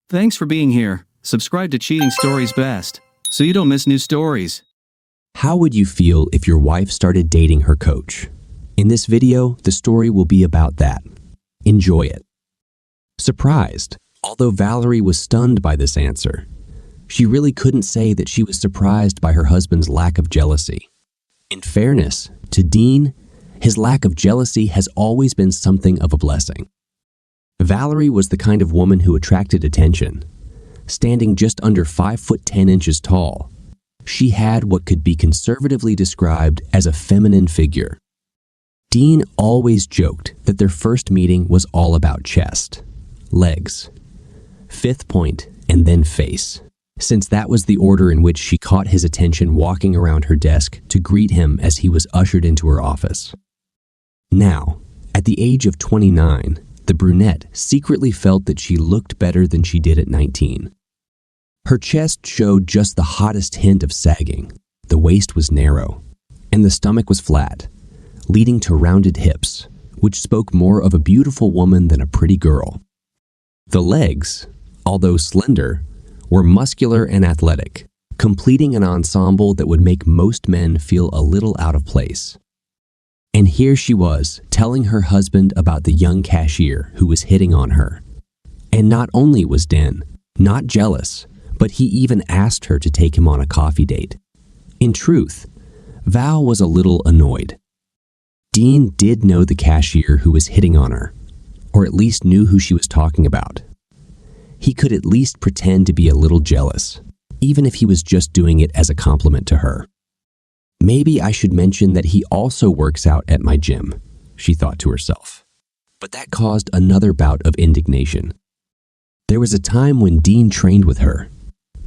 Thanks for being here. Subscribe to Cheating Stories Best, so you don't miss new stories. How would you feel if your wife started dating her coach? In this video, the story will be about that. Enjoy it. Surprised, although Valerie was stunned by this answer. She really couldn't say that she was surprised by her husband's lack of jealousy. In fairness to Dean, his lack of jealousy has always been something of a blessing. Valerie was the kind of woman who attracted attention. Standing just under 5'10" tall, she had what could be conservatively described as a feminine figure. Dean always joked that their first meeting was all about chest, legs, fifth point, and then face, since that was the order in which she caught his attention walking around her desk to greet him as he was ushered into her office. Now, at the age of 29, the brunette secretly felt that she looked better than she did at 19. Her chest showed just the hottest hint of sagging, the waist was narrow, and the stomach was flat, leading to rounded hips, which spoke more of a beautiful woman than a pretty girl. The legs, although slender, were muscular and athletic, completing an ensemble that would make most men feel a little out of place. And here she was, telling her husband about the young cashier who was hitting on her. And not only was Den not jealous, but he even asked her to take him on a coffee date. In truth, Val was a little annoyed. Dean did know the cashier who was hitting on her, or at least knew who she was talking about. He could at least pretend to be a little jealous, even if he was just doing it as a compliment to her. Maybe I should mention that he also works out at my gym, she thought to herself. But that caused another bout of indignation. There was a time when Dean trained with her,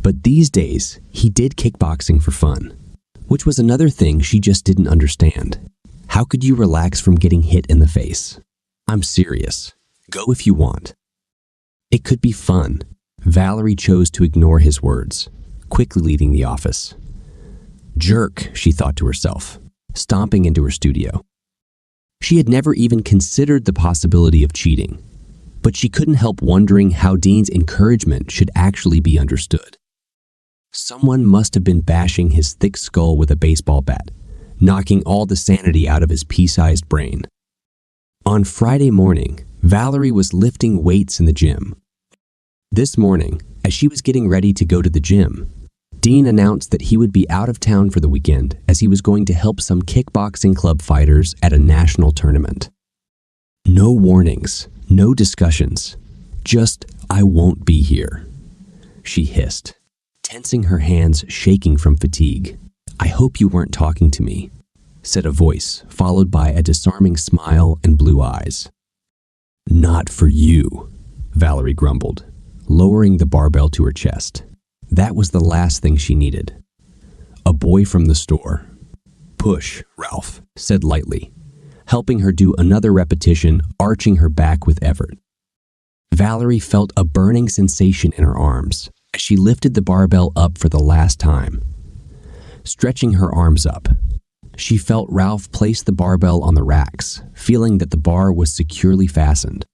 but these days he did kickboxing for fun, which was another thing she just didn't understand. How could you relax from getting hit in the face? I'm serious. Go if you want. It could be fun. Valerie chose to ignore his words, quickly leaving the office. Jerk, she thought to herself, stomping into her studio. She had never even considered the possibility of cheating, but she couldn't help wondering how Dean's encouragement should actually be understood. Someone must have been bashing his thick skull with a baseball bat, knocking all the sanity out of his pea-sized brain. On Friday morning, Valerie was lifting weights in the gym. This morning, as she was getting ready to go to the gym, Dean announced that he would be out of town for the weekend as he was going to help some kickboxing club fighters at a national tournament. No warnings, no discussions, just, "I won't be here," she hissed, tensing her hands, shaking from fatigue. "I hope you weren't talking to me," said a voice, followed by a disarming smile and blue eyes. "Not for you," Valerie grumbled, lowering the barbell to her chest. That was the last thing she needed. A boy from the store. "Push," Ralph said lightly, helping her do another repetition, arching her back with effort. Valerie felt a burning sensation in her arms as she lifted the barbell up for the last time. Stretching her arms up, she felt Ralph place the barbell on the racks, feeling that the bar was securely fastened.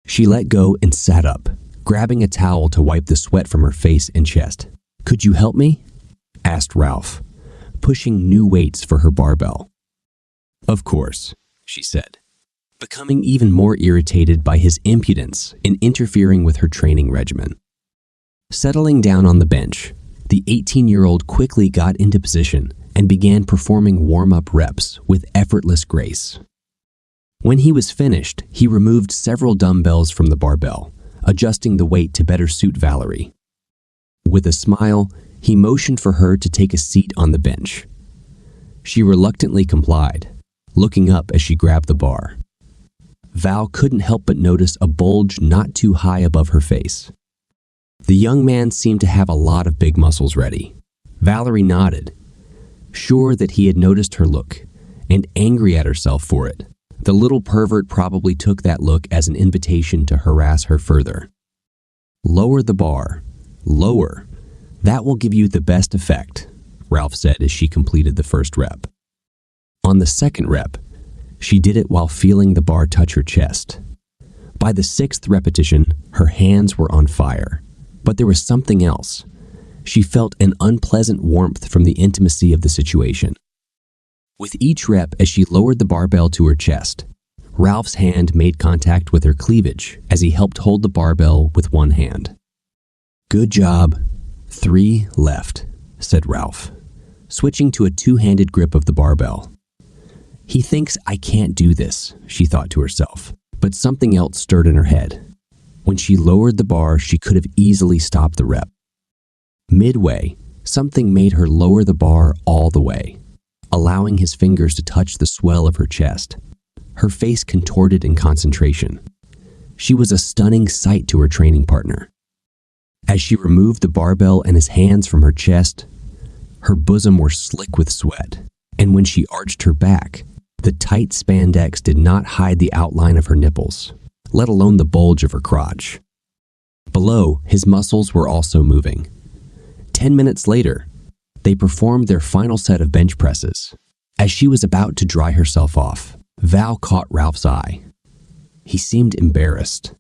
She let go and sat up, grabbing a towel to wipe the sweat from her face and chest. "Could you help me?" asked Ralph, pushing new weights for her barbell. "Of course," she said, becoming even more irritated by his impudence in interfering with her training regimen. Settling down on the bench, the 18-year-old quickly got into position and began performing warm-up reps with effortless grace. When he was finished, he removed several dumbbells from the barbell, adjusting the weight to better suit Valerie. With a smile, he motioned for her to take a seat on the bench. She reluctantly complied, looking up as she grabbed the bar. Val couldn't help but notice a bulge not too high above her face. The young man seemed to have a lot of big muscles ready. Valerie nodded, sure that he had noticed her look, and angry at herself for it. The little pervert probably took that look as an invitation to harass her further. "Lower the bar. Lower. That will give you the best effect," Ralph said as she completed the first rep. On the second rep, she did it while feeling the bar touch her chest. By the 6th repetition, her hands were on fire. But there was something else. She felt an unpleasant warmth from the intimacy of the situation. With each rep, as she lowered the barbell to her chest, Ralph's hand made contact with her cleavage as he helped hold the barbell with one hand. "Good job. 3 left," said Ralph, switching to a 2-handed grip of the barbell. "He thinks I can't do this," she thought to herself, but something else stirred in her head. When she lowered the bar, she could have easily stopped the rep. Midway, something made her lower the bar all the way, allowing his fingers to touch the swell of her chest. Her face contorted in concentration. She was a stunning sight to her training partner. As she removed the barbell and his hands from her chest, her bosom were slick with sweat, and when she arched her back, the tight spandex did not hide the outline of her nipples, let alone the bulge of her crotch. Below, his muscles were also moving. 10 minutes later, they performed their final set of bench presses. As she was about to dry herself off, Val caught Ralph's eye. He seemed embarrassed.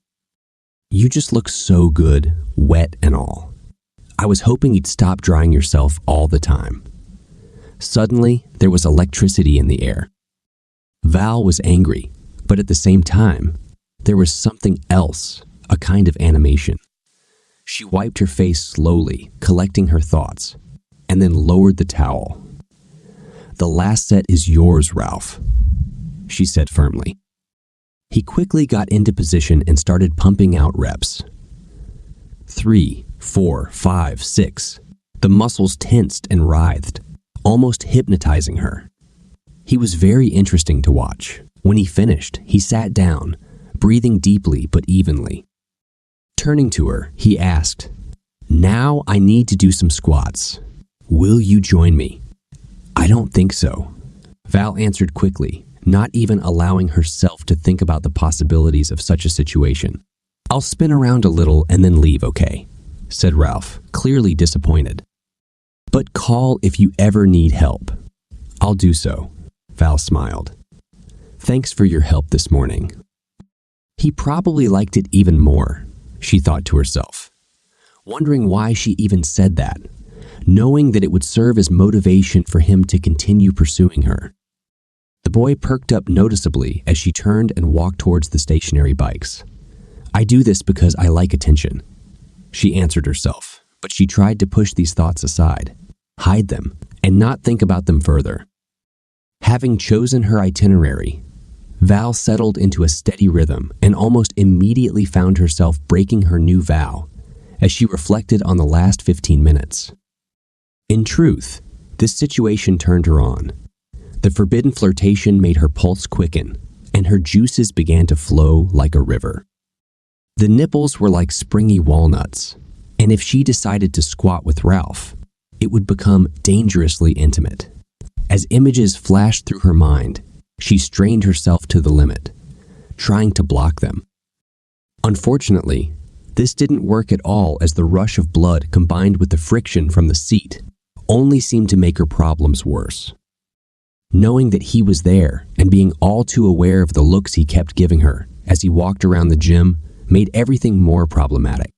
"You just look so good, wet and all. I was hoping you'd stop drying yourself all the time." Suddenly, there was electricity in the air. Val was angry, but at the same time, there was something else, a kind of animation. She wiped her face slowly, collecting her thoughts, and then lowered the towel. "The last set is yours, Ralph," she said firmly. He quickly got into position and started pumping out reps. 3, 4, 5, 6. The muscles tensed and writhed, almost hypnotizing her. He was very interesting to watch. When he finished, he sat down, breathing deeply but evenly. Turning to her, he asked, "Now I need to do some squats. Will you join me?" "I don't think so," Val answered quickly, not even allowing herself to think about the possibilities of such a situation. "I'll spin around a little and then leave, okay?" said Ralph, clearly disappointed. "But call if you ever need help." "I'll do so," Val smiled. "Thanks for your help this morning." He probably liked it even more, she thought to herself, wondering why she even said that, knowing that it would serve as motivation for him to continue pursuing her. The boy perked up noticeably as she turned and walked towards the stationary bikes. "I do this because I like attention," she answered herself, but she tried to push these thoughts aside, hide them, and not think about them further. Having chosen her itinerary, Val settled into a steady rhythm and almost immediately found herself breaking her new vow as she reflected on the last 15 minutes. In truth, this situation turned her on. The forbidden flirtation made her pulse quicken, and her juices began to flow like a river. The nipples were like springy walnuts, and if she decided to squat with Ralph, it would become dangerously intimate. As images flashed through her mind, she strained herself to the limit, trying to block them. Unfortunately, this didn't work at all, as the rush of blood combined with the friction from the seat only seemed to make her problems worse. Knowing that he was there and being all too aware of the looks he kept giving her as he walked around the gym made everything more problematic.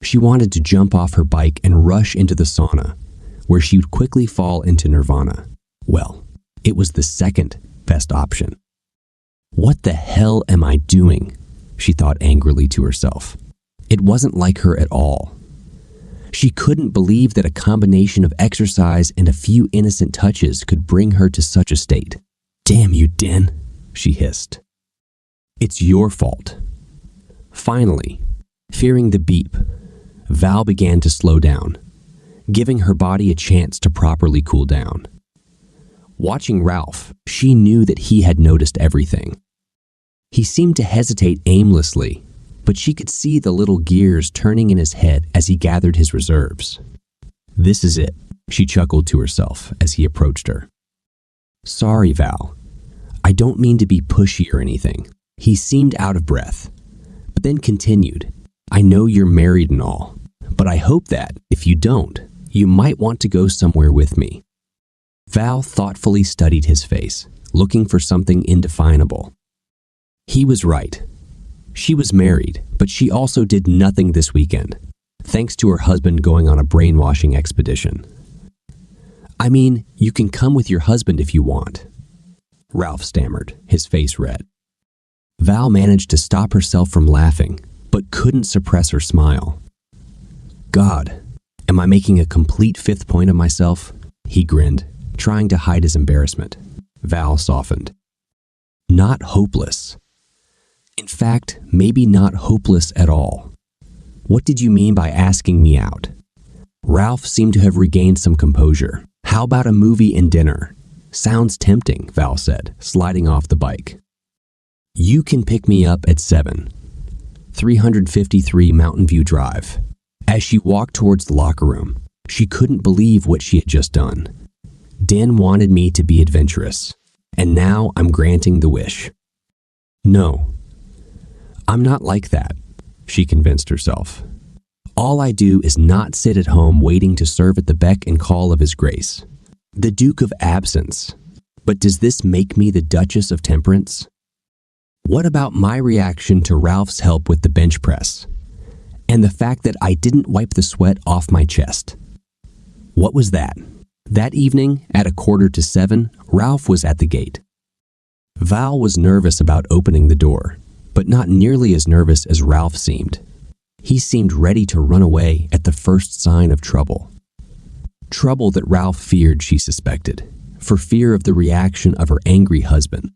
She wanted to jump off her bike and rush into the sauna, where she would quickly fall into nirvana. Well, it was the second best option. "What the hell am I doing?" she thought angrily to herself. It wasn't like her at all. She couldn't believe that a combination of exercise and a few innocent touches could bring her to such a state. "Damn you, Den," she hissed. "It's your fault." Finally, fearing the beep, Val began to slow down, giving her body a chance to properly cool down. Watching Ralph, she knew that he had noticed everything. He seemed to hesitate aimlessly, but she could see the little gears turning in his head as he gathered his reserves. "This is it," she chuckled to herself as he approached her. "Sorry, Val. I don't mean to be pushy or anything." He seemed out of breath, but then continued, "I know you're married and all, but I hope that, if you don't, you might want to go somewhere with me." Val thoughtfully studied his face, looking for something indefinable. He was right. She was married, but she also did nothing this weekend, thanks to her husband going on a brainwashing expedition. "I mean, you can come with your husband if you want," Ralph stammered, his face red. Val managed to stop herself from laughing, but couldn't suppress her smile. "God, am I making a complete fifth point of myself?" He grinned, trying to hide his embarrassment. Val softened. "Not hopeless. In fact, maybe not hopeless at all. What did you mean by asking me out?" Ralph seemed to have regained some composure. "How about a movie and dinner?" "Sounds tempting," Val said, sliding off the bike. "You can pick me up at 7, 353 Mountain View Drive." As she walked towards the locker room, she couldn't believe what she had just done. Dan wanted me to be adventurous, and now I'm granting the wish. "No, I'm not like that," she convinced herself. "All I do is not sit at home waiting to serve at the beck and call of His Grace. The Duke of Absence. But does this make me the Duchess of Temperance? What about my reaction to Ralph's help with the bench press? And the fact that I didn't wipe the sweat off my chest? What was that?" That evening, at 6:45, Ralph was at the gate. Val was nervous about opening the door, but not nearly as nervous as Ralph seemed. He seemed ready to run away at the first sign of trouble. Trouble that Ralph feared, she suspected, for fear of the reaction of her angry husband.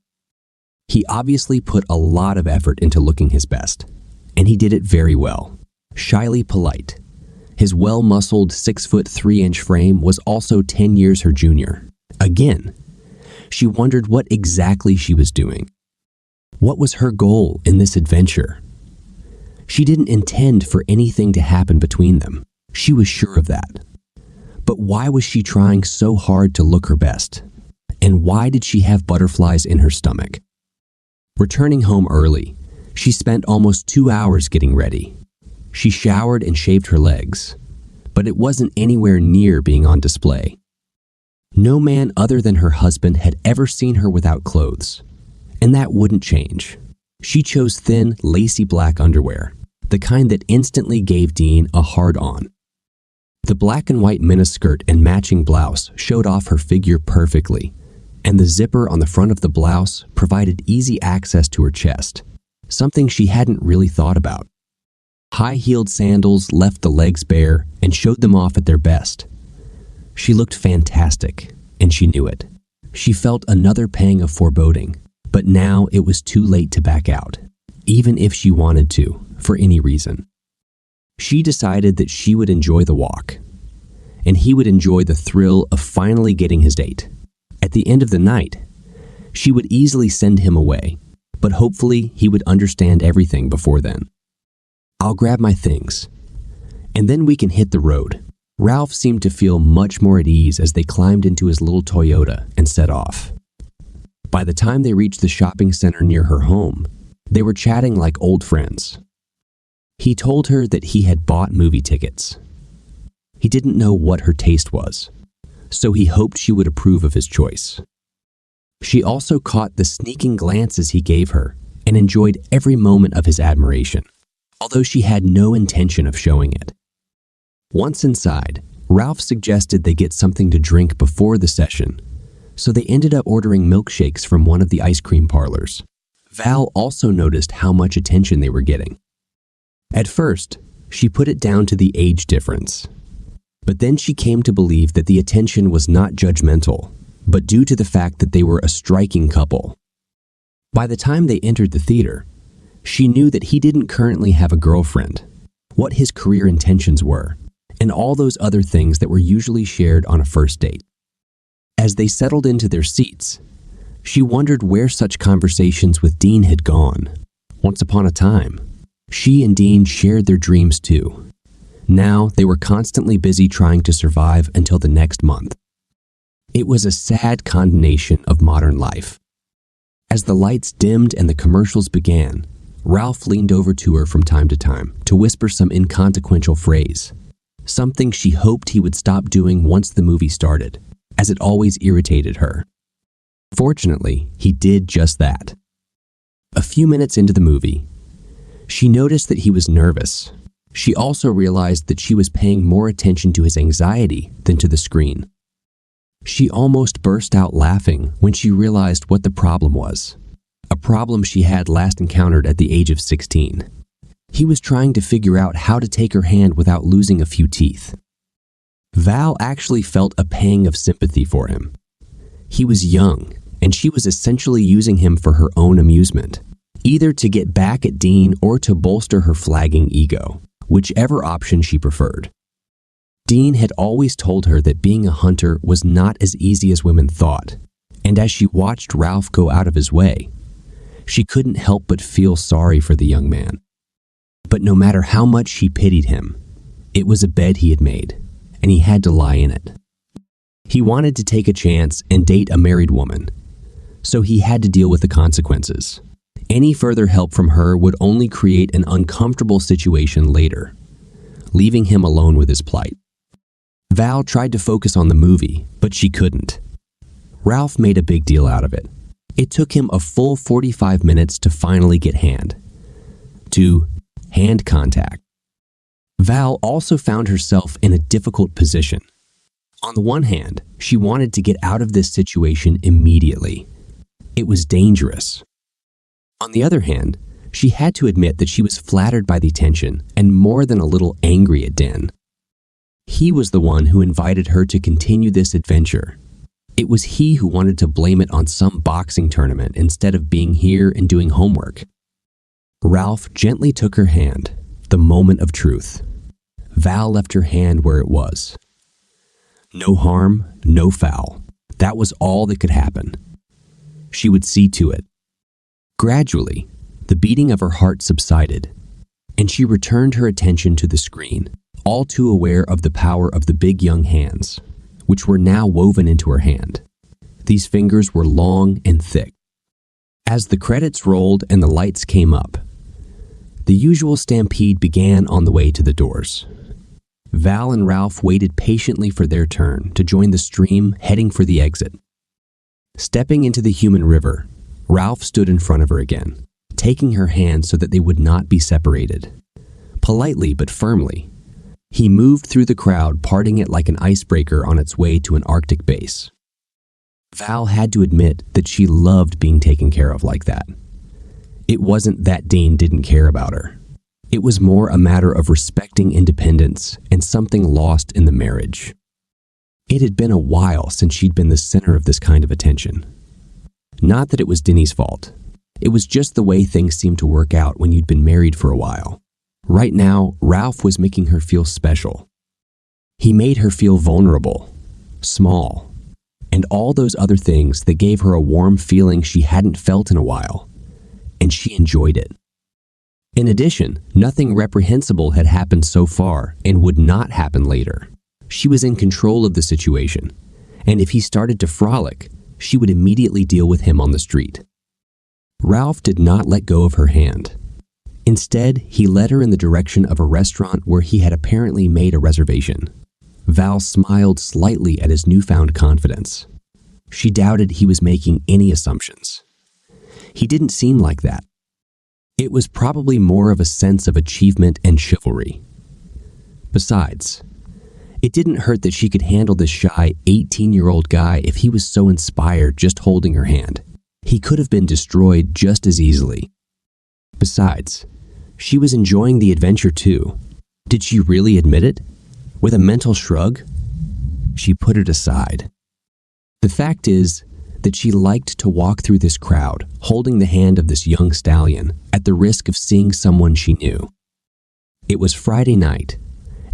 He obviously put a lot of effort into looking his best, and he did it very well. Shyly polite. His well-muscled 6'3" frame was also 10 years her junior. Again, she wondered what exactly she was doing. What was her goal in this adventure? She didn't intend for anything to happen between them. She was sure of that. But why was she trying so hard to look her best? And why did she have butterflies in her stomach? Returning home early, she spent almost 2 hours getting ready. She showered and shaved her legs, but it wasn't anywhere near being on display. No man other than her husband had ever seen her without clothes, and that wouldn't change. She chose thin, lacy black underwear, the kind that instantly gave Dean a hard-on. The black and white miniskirt and matching blouse showed off her figure perfectly, and the zipper on the front of the blouse provided easy access to her chest, something she hadn't really thought about. High-heeled sandals left the legs bare and showed them off at their best. She looked fantastic, and she knew it. She felt another pang of foreboding, but now it was too late to back out, even if she wanted to, for any reason. She decided that she would enjoy the walk, and he would enjoy the thrill of finally getting his date. At the end of the night, she would easily send him away, but hopefully he would understand everything before then. "I'll grab my things, and then we can hit the road." Ralph seemed to feel much more at ease as they climbed into his little Toyota and set off. By the time they reached the shopping center near her home, they were chatting like old friends. He told her that he had bought movie tickets. He didn't know what her taste was, so he hoped she would approve of his choice. She also caught the sneaking glances he gave her and enjoyed every moment of his admiration, although she had no intention of showing it. Once inside, Ralph suggested they get something to drink before the session, so they ended up ordering milkshakes from one of the ice cream parlors. Val also noticed how much attention they were getting. At first, she put it down to the age difference, but then she came to believe that the attention was not judgmental, but due to the fact that they were a striking couple. By the time they entered the theater, she knew that he didn't currently have a girlfriend, what his career intentions were, and all those other things that were usually shared on a first date. As they settled into their seats, she wondered where such conversations with Dean had gone. Once upon a time, she and Dean shared their dreams too. Now they were constantly busy trying to survive until the next month. It was a sad condemnation of modern life. As the lights dimmed and the commercials began, Ralph leaned over to her from time to time to whisper some inconsequential phrase, something she hoped he would stop doing once the movie started, as it always irritated her. Fortunately, he did just that. A few minutes into the movie, She noticed that he was nervous. She also realized that she was paying more attention to his anxiety than to the screen. She almost burst out laughing when she realized what the problem was. A problem she had last encountered at the age of 16. He was trying to figure out how to take her hand without losing a few teeth. Val actually felt a pang of sympathy for him. He was young, and she was essentially using him for her own amusement, either to get back at Dean or to bolster her flagging ego, whichever option she preferred. Dean had always told her that being a hunter was not as easy as women thought, and as she watched Ralph go out of his way, she couldn't help but feel sorry for the young man. But no matter how much she pitied him, it was a bed he had made, and he had to lie in it. He wanted to take a chance and date a married woman, so he had to deal with the consequences. Any further help from her would only create an uncomfortable situation later, leaving him alone with his plight. Val tried to focus on the movie, but she couldn't. Ralph made a big deal out of it. It took him a full 45 minutes to finally get hand contact. Val also found herself in a difficult position. On the one hand, she wanted to get out of this situation immediately. It was dangerous. On the other hand, she had to admit that she was flattered by the attention and more than a little angry at Den. He was the one who invited her to continue this adventure. It was he who wanted to blame it on some boxing tournament instead of being here and doing homework. Ralph gently took her hand, the moment of truth. Val left her hand where it was. No harm, no foul. That was all that could happen. She would see to it. Gradually, the beating of her heart subsided, and she returned her attention to the screen, all too aware of the power of the big young hands, which were now woven into her hand. These fingers were long and thick. As the credits rolled and the lights came up, the usual stampede began on the way to the doors. Val and Ralph waited patiently for their turn to join the stream heading for the exit. Stepping into the human river, Ralph stood in front of her again, taking her hand so that they would not be separated. Politely but firmly, he moved through the crowd, parting it like an icebreaker on its way to an Arctic base. Val had to admit that she loved being taken care of like that. It wasn't that Dean didn't care about her. It was more a matter of respecting independence and something lost in the marriage. It had been a while since she'd been the center of this kind of attention. Not that it was Denny's fault. It was just the way things seemed to work out when you'd been married for a while. Right now, Ralph was making her feel special. He made her feel vulnerable, small, and all those other things that gave her a warm feeling she hadn't felt in a while. And she enjoyed it. In addition, nothing reprehensible had happened so far and would not happen later. She was in control of the situation, and if he started to frolic, she would immediately deal with him on the street. Ralph did not let go of her hand. Instead, he led her in the direction of a restaurant where he had apparently made a reservation. Val smiled slightly at his newfound confidence. She doubted he was making any assumptions. He didn't seem like that. It was probably more of a sense of achievement and chivalry. Besides, it didn't hurt that she could handle this shy 18-year-old guy if he was so inspired just holding her hand. He could have been destroyed just as easily. Besides, she was enjoying the adventure too. Did she really admit it? With a mental shrug, she put it aside. The fact is that she liked to walk through this crowd, holding the hand of this young stallion, at the risk of seeing someone she knew. It was Friday night,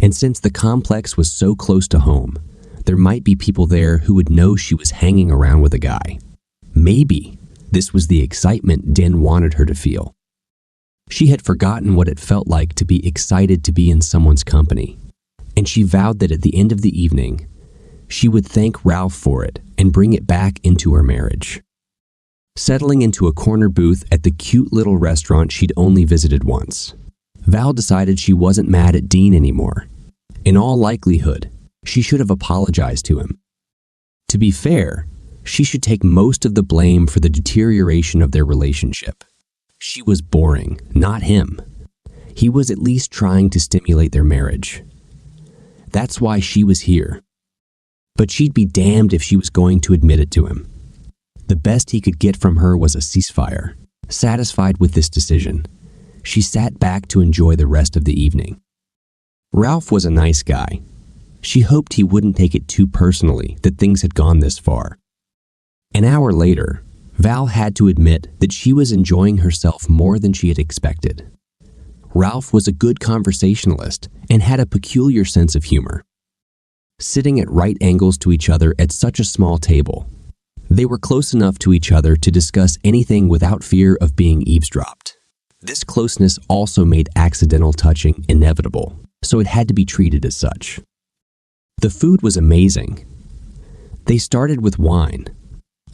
and since the complex was so close to home, there might be people there who would know she was hanging around with a guy. Maybe this was the excitement Den wanted her to feel. She had forgotten what it felt like to be excited to be in someone's company, and she vowed that at the end of the evening, she would thank Ralph for it and bring it back into her marriage. Settling into a corner booth at the cute little restaurant she'd only visited once, Val decided she wasn't mad at Dean anymore. In all likelihood, she should have apologized to him. To be fair, she should take most of the blame for the deterioration of their relationship. She was boring, not him. He was at least trying to stimulate their marriage. That's why she was here. But she'd be damned if she was going to admit it to him. The best he could get from her was a ceasefire. Satisfied with this decision, she sat back to enjoy the rest of the evening. Ralph was a nice guy. She hoped he wouldn't take it too personally that things had gone this far. An hour later, Val had to admit that she was enjoying herself more than she had expected. Ralph was a good conversationalist and had a peculiar sense of humor. Sitting at right angles to each other at such a small table, they were close enough to each other to discuss anything without fear of being eavesdropped. This closeness also made accidental touching inevitable, so it had to be treated as such. The food was amazing. They started with wine,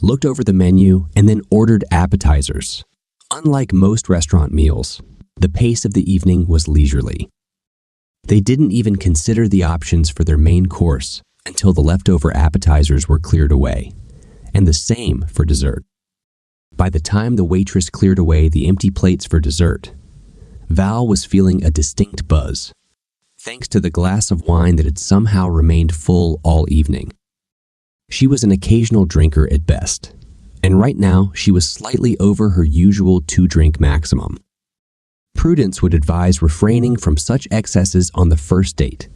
looked over the menu, and then ordered appetizers. Unlike most restaurant meals, the pace of the evening was leisurely. They didn't even consider the options for their main course until the leftover appetizers were cleared away, and the same for dessert. By the time the waitress cleared away the empty plates for dessert, Val was feeling a distinct buzz, thanks to the glass of wine that had somehow remained full all evening. She was an occasional drinker at best, and right now she was slightly over her usual 2-drink maximum. Prudence would advise refraining from such excesses on the first date,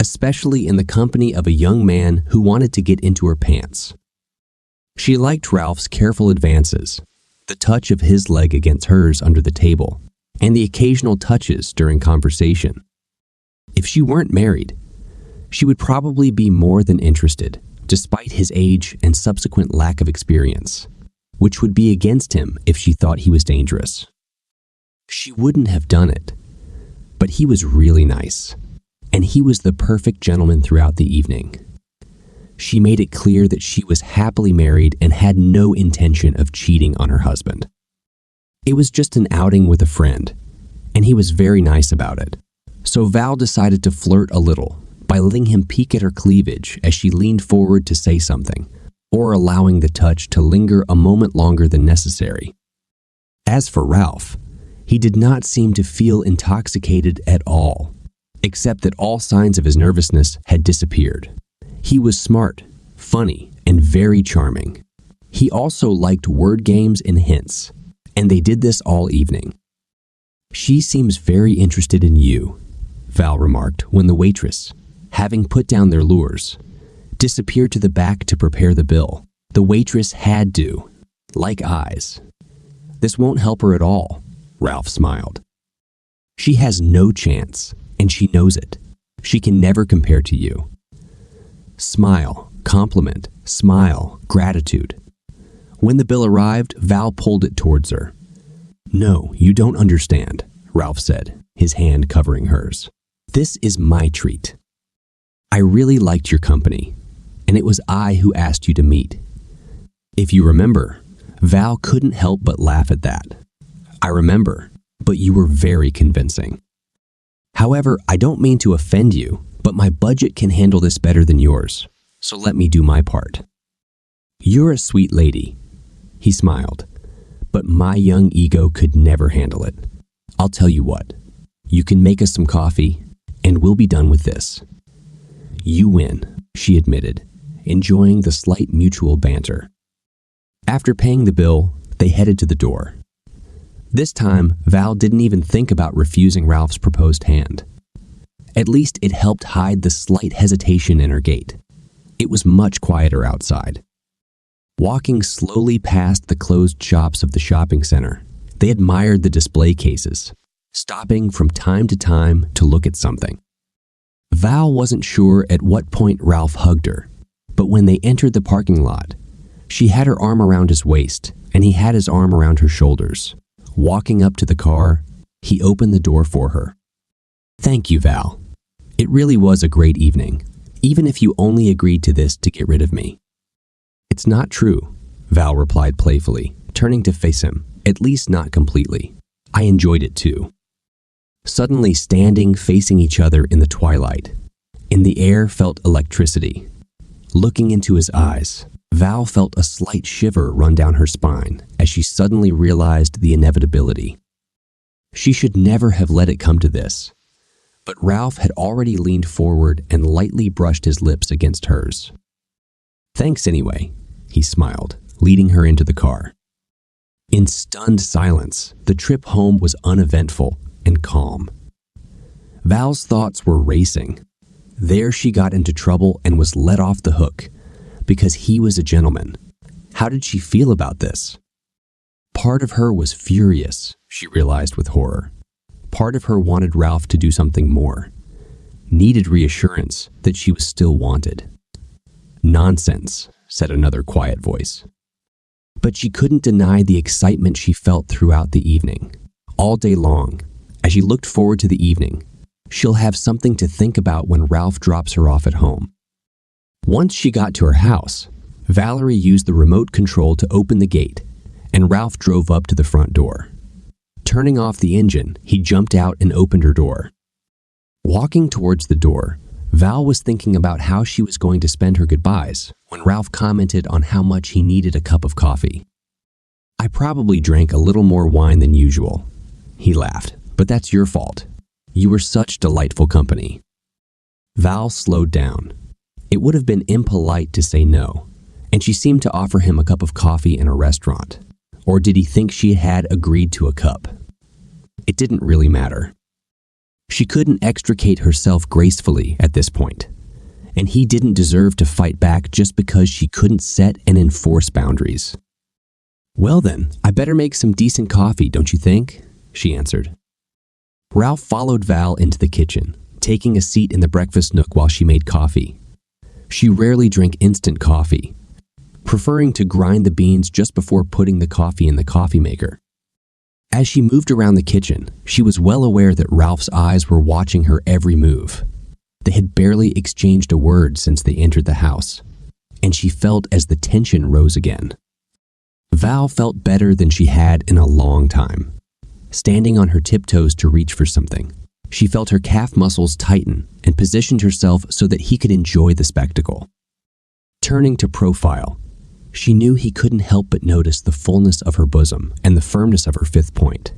especially in the company of a young man who wanted to get into her pants. She liked Ralph's careful advances, the touch of his leg against hers under the table, and the occasional touches during conversation. If she weren't married, she would probably be more than interested, despite his age and subsequent lack of experience, which would be against him if she thought he was dangerous. She wouldn't have done it, but he was really nice, and he was the perfect gentleman throughout the evening. She made it clear that she was happily married and had no intention of cheating on her husband. It was just an outing with a friend, and he was very nice about it. So Val decided to flirt a little by letting him peek at her cleavage as she leaned forward to say something, or allowing the touch to linger a moment longer than necessary. As for Ralph, he did not seem to feel intoxicated at all, except that all signs of his nervousness had disappeared. He was smart, funny, and very charming. He also liked word games and hints, and they did this all evening. "She seems very interested in you," Val remarked when the waitress, having put down their lures, disappeared to the back to prepare the bill. The waitress had to, like eyes. "This won't help her at all," Ralph smiled. "She has no chance, and she knows it. She can never compare to you." Smile, compliment, smile, gratitude. When the bill arrived, Val pulled it towards her. "No, you don't understand," Ralph said, his hand covering hers. "This is my treat. I really liked your company, and it was I who asked you to meet." If you remember, Val couldn't help but laugh at that. "I remember, but you were very convincing. However, I don't mean to offend you, but my budget can handle this better than yours, so let me do my part." "You're a sweet lady," he smiled, "but my young ego could never handle it. I'll tell you what, you can make us some coffee, and we'll be done with this." "You win," she admitted, enjoying the slight mutual banter. After paying the bill, they headed to the door. This time, Val didn't even think about refusing Ralph's proposed hand. At least it helped hide the slight hesitation in her gait. It was much quieter outside. Walking slowly past the closed shops of the shopping center, they admired the display cases, stopping from time to time to look at something. Val wasn't sure at what point Ralph hugged her, but when they entered the parking lot, she had her arm around his waist and he had his arm around her shoulders. Walking up to the car, he opened the door for her. "Thank you, Val. It really was a great evening, even if you only agreed to this to get rid of me." "It's not true," Val replied playfully, turning to face him, at least not completely. "I enjoyed it too." Suddenly standing facing each other in the twilight, in the air felt electricity. Looking into his eyes, Val felt a slight shiver run down her spine as she suddenly realized the inevitability. She should never have let it come to this. But Ralph had already leaned forward and lightly brushed his lips against hers. "Thanks anyway," he smiled, leading her into the car. In stunned silence, the trip home was uneventful and calm. Val's thoughts were racing. There she got into trouble and was let off the hook because he was a gentleman. How did she feel about this? Part of her was furious, she realized with horror. Part of her wanted Ralph to do something more, needed reassurance that she was still wanted. "Nonsense," said another quiet voice. But she couldn't deny the excitement she felt throughout the evening. All day long, as she looked forward to the evening, she'll have something to think about when Ralph drops her off at home. Once she got to her house, Valerie used the remote control to open the gate, and Ralph drove up to the front door. Turning off the engine, he jumped out and opened her door. Walking towards the door, Val was thinking about how she was going to spend her goodbyes when Ralph commented on how much he needed a cup of coffee. "I probably drank a little more wine than usual," he laughed, "but that's your fault. You were such delightful company." Val slowed down. It would have been impolite to say no, and she seemed to offer him a cup of coffee in a restaurant. Or did he think she had agreed to a cup? It didn't really matter. She couldn't extricate herself gracefully at this point, and he didn't deserve to fight back just because she couldn't set and enforce boundaries. "Well then, I better make some decent coffee, don't you think?" she answered. Ralph followed Val into the kitchen, taking a seat in the breakfast nook while she made coffee. She rarely drank instant coffee, preferring to grind the beans just before putting the coffee in the coffee maker. As she moved around the kitchen, she was well aware that Ralph's eyes were watching her every move. They had barely exchanged a word since they entered the house, and she felt as the tension rose again. Val felt better than she had in a long time. Standing on her tiptoes to reach for something, she felt her calf muscles tighten and positioned herself so that he could enjoy the spectacle. Turning to profile, she knew he couldn't help but notice the fullness of her bosom and the firmness of her fifth point.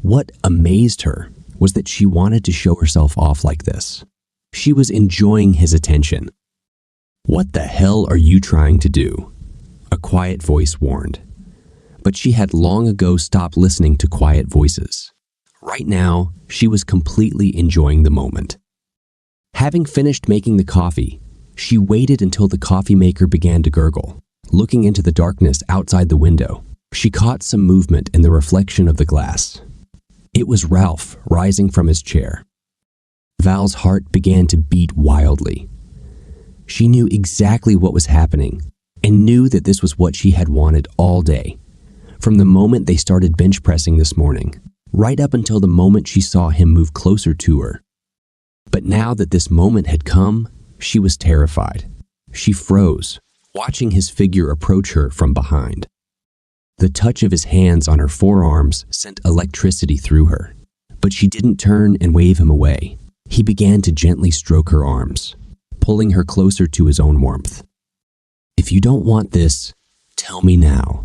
What amazed her was that she wanted to show herself off like this. She was enjoying his attention. "What the hell are you trying to do?" a quiet voice warned. But she had long ago stopped listening to quiet voices. Right now, she was completely enjoying the moment. Having finished making the coffee, she waited until the coffee maker began to gurgle. Looking into the darkness outside the window, she caught some movement in the reflection of the glass. It was Ralph rising from his chair. Val's heart began to beat wildly. She knew exactly what was happening and knew that this was what she had wanted all day, from the moment they started bench pressing this morning, right up until the moment she saw him move closer to her. But now that this moment had come, she was terrified. She froze, watching his figure approach her from behind. The touch of his hands on her forearms sent electricity through her, but she didn't turn and wave him away. He began to gently stroke her arms, pulling her closer to his own warmth. "If you don't want this, tell me now,"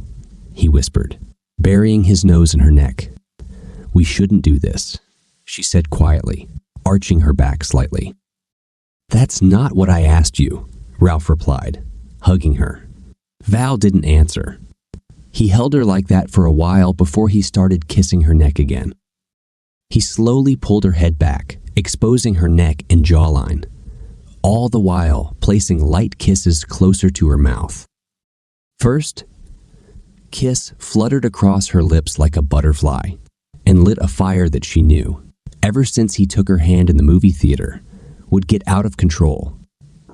he whispered, burying his nose in her neck. "We shouldn't do this," she said quietly, arching her back slightly. "That's not what I asked you," Ralph replied, hugging her. Val didn't answer. He held her like that for a while before he started kissing her neck again. He slowly pulled her head back, exposing her neck and jawline, all the while placing light kisses closer to her mouth. First, kiss fluttered across her lips like a butterfly and lit a fire that she knew, ever since he took her hand in the movie theater, would get out of control.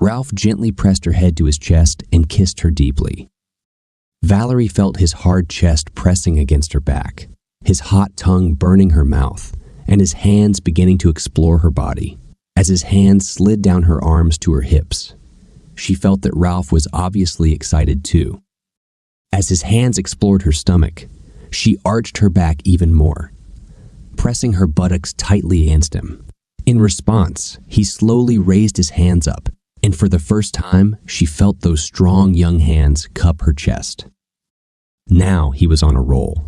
Ralph gently pressed her head to his chest and kissed her deeply. Valerie felt his hard chest pressing against her back, his hot tongue burning her mouth, and his hands beginning to explore her body. As his hands slid down her arms to her hips, she felt that Ralph was obviously excited too. As his hands explored her stomach, she arched her back even more, pressing her buttocks tightly against him. In response, he slowly raised his hands up, and for the first time, she felt those strong young hands cup her chest. Now he was on a roll.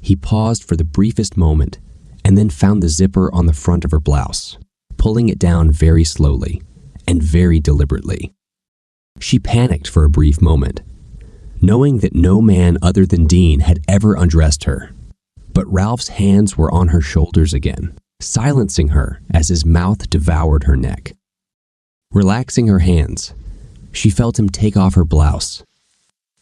He paused for the briefest moment and then found the zipper on the front of her blouse, pulling it down very slowly and very deliberately. She panicked for a brief moment, knowing that no man other than Dean had ever undressed her. But Ralph's hands were on her shoulders again, silencing her as his mouth devoured her neck. Relaxing her hands, she felt him take off her blouse,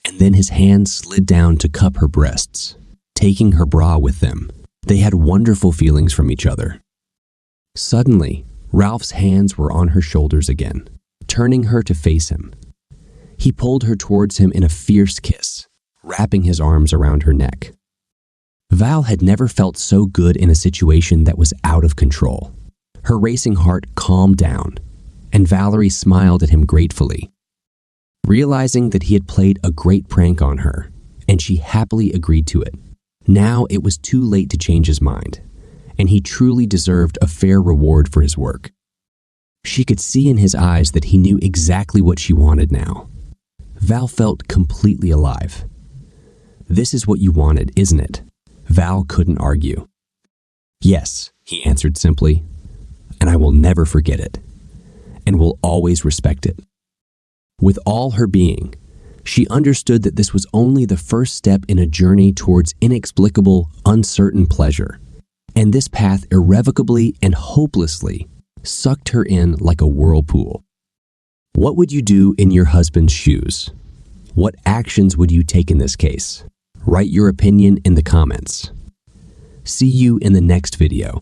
and then his hands slid down to cup her breasts, taking her bra with them. They had wonderful feelings from each other. Suddenly, Ralph's hands were on her shoulders again, turning her to face him. He pulled her towards him in a fierce kiss, wrapping his arms around her neck. Val had never felt so good in a situation that was out of control. Her racing heart calmed down, and Valerie smiled at him gratefully. Realizing that he had played a great prank on her, and she happily agreed to it. Now it was too late to change his mind, and he truly deserved a fair reward for his work. She could see in his eyes that he knew exactly what she wanted now. Val felt completely alive. "This is what you wanted, isn't it?" Val couldn't argue. "Yes," he answered simply, "and I will never forget it, and will always respect it." With all her being, she understood that this was only the first step in a journey towards inexplicable, uncertain pleasure, and this path irrevocably and hopelessly sucked her in like a whirlpool. What would you do in your husband's shoes? What actions would you take in this case? Write your opinion in the comments. See you in the next video.